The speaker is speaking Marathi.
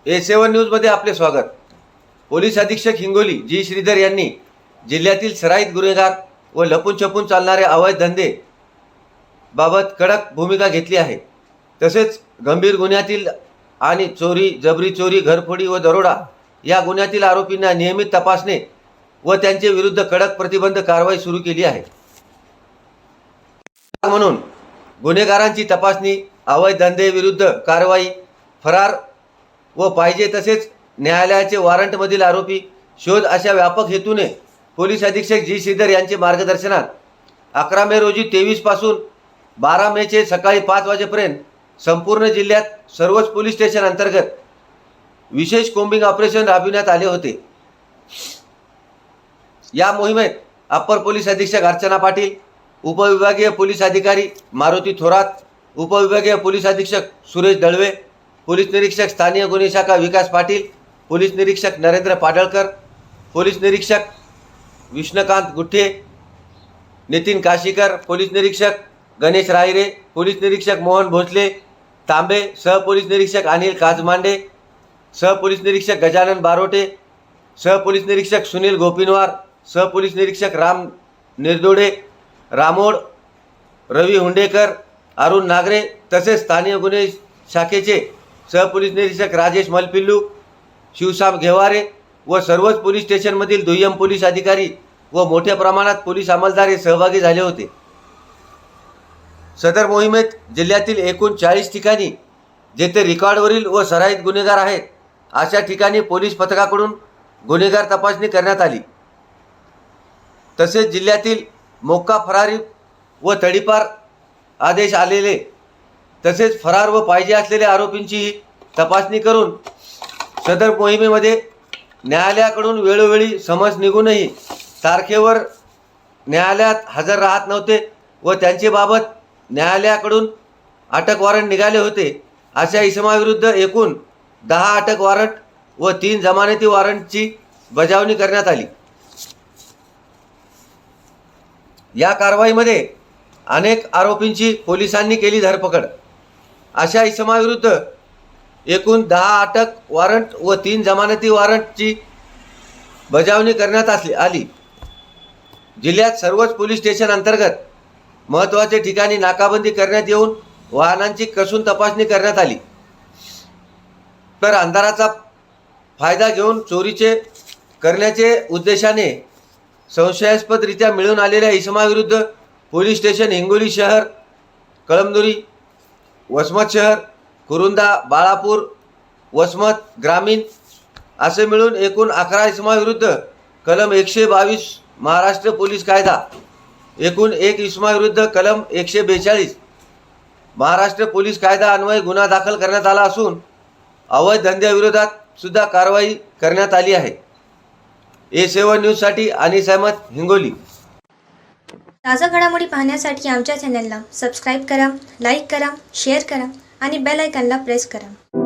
A7 न्यूजमध्ये आपले स्वागत। पोलीस अधीक्षक हिंगोली जी श्रीधर यांनी जिल्ह्यातील सराईत गुन्हेगार व लपून छपून चालणारे अवैध धंदे बाबत कडक भूमिका घेतली आहे। तसेच गंभीर गुन्ह्यातील आणि चोरी, जबरी चोरी, घरफोडी व दरोडा या गुन्ह्यातील आरोपींना नियमित तपासणे व त्यांचे विरुद्ध कडक प्रतिबंध कारवाई सुरू केली आहे। म्हणून गुन्हेगारांची तपासणी, अवैध धंदे विरुद्ध कारवाई, फरार व पाहिजे तसेच न्यायालयाचे वॉरंटमधील आरोपी शोध अशा व्यापक हेतूने पोलीस अधीक्षक जी श्रीधर यांचे मार्गदर्शनात 11 मे रोजी 23 पासून 12 मेचे सकाळी 5 वाजेपर्यंत संपूर्ण जिल्ह्यात सर्वच पोलीस स्टेशन अंतर्गत विशेष कोम्बिंग ऑपरेशन राबविण्यात आले होते। या मोहिमेत अप्पर पोलीस अधीक्षक अर्चना पाटील, उपविभागीय पोलीस अधिकारी मारुती थोरात, उपविभागीय पोलीस अधीक्षक सुरेश दळवे, पोलीस निरीक्षक स्थानीय गुन्हे शाखा विकास पाटील, पोलीस निरीक्षक नरेंद्र पाडळकर, पोलीस निरीक्षक विष्णुकांत गुट्टे, नितीन काशीकर, पोलीस निरीक्षक गणेश राहिरे, पोलीस निरीक्षक मोहन भोसले तांबे, सहपोलीस निरीक्षक अनिल काजमांडे, सहपोलीस निरीक्षक गजानन बारोटे, सहपोलीस निरीक्षक सुनील गोपिनवार, सहपोलीस निरीक्षक राम निर्दोडे, रामोड, रवी हुंडेकर, अरुण नागरे तसेच स्थानीय गुन्हे शाखेचे सहपोलीस निरीक्षक राजेश मलपिल्लू, शिवसाम घेवारे व सर्वच पोलीस स्टेशनमधील दुय्यम पोलीस अधिकारी व मोठ्या प्रमाणात पोलीस अंमलदार हे सहभागी झाले होते। सदर मोहिमेत जिल्ह्यातील एकूण 40 ठिकाणी जेथे रेकॉर्डवरील व सराईत गुन्हेगार आहेत अशा ठिकाणी पोलीस पथकाकडून गुन्हेगार तपासणी करण्यात आली। तसेच जिल्ह्यातील मोक्का, फरारी व तडीपार आदेश आलेले तसेच फरार व पाहिजे असलेल्या आरोपींची तपासणी करून सदर मोहिमेमध्ये न्यायालयाकडून वेळोवेळी समन्स निघूनही तारखेवर न्यायालयात हजर राहत नव्हते व त्यांचे बाबत न्यायालयाकडून अटक वॉरंट निघाले होते अशा इसमाविरुद्ध एकूण 10 अटक वॉरंट व 3 जमानती वॉरंटची बजावणी करण्यात आली। या कारवाईमध्ये अनेक आरोपींची पोलिसांनी केली धरपकड। अशा इसमाविरुद्ध एकूण 10 अटक वॉरंट व 3 जमानती वॉरंटची बजावणी करण्यात आली। जिल्ह्यात सर्वच पोलीस स्टेशन अंतर्गत महत्त्वाच्या ठिकाणी नाकाबंदी करण्यात येऊन वाहनांची कसून तपासणी करण्यात आली। तर अंधाराचा फायदा घेऊन चोरीचे करण्याचे उद्देशाने संशयास्पदरित्या मिळून आलेल्या इसमाविरुद्ध पोलीस स्टेशन हिंगोली शहर, कळमनुरी, वसमत शहर, कुरुंदा, बाळापूर, वसमत ग्रामीण असे मिळून एकूण 11 इसमाविरुद्ध कलम 122 महाराष्ट्र पोलीस कायदा, एकूण 1 इसमाविरुद्ध कलम 142 महाराष्ट्र पोलीस कायदा अन्वये गुन्हा दाखल करण्यात आला असून अवैध धंद्याविरोधात सुद्धा कारवाई करण्यात आली आहे। A7 न्यूजसाठी अनिस अहमद, हिंगोली। ताज़ा घडामोडी पाहण्यासाठी आमच्या चॅनलला सबस्क्राईब करा, लाईक करा, शेअर करा आणि बेल आयकॉनला प्रेस करा।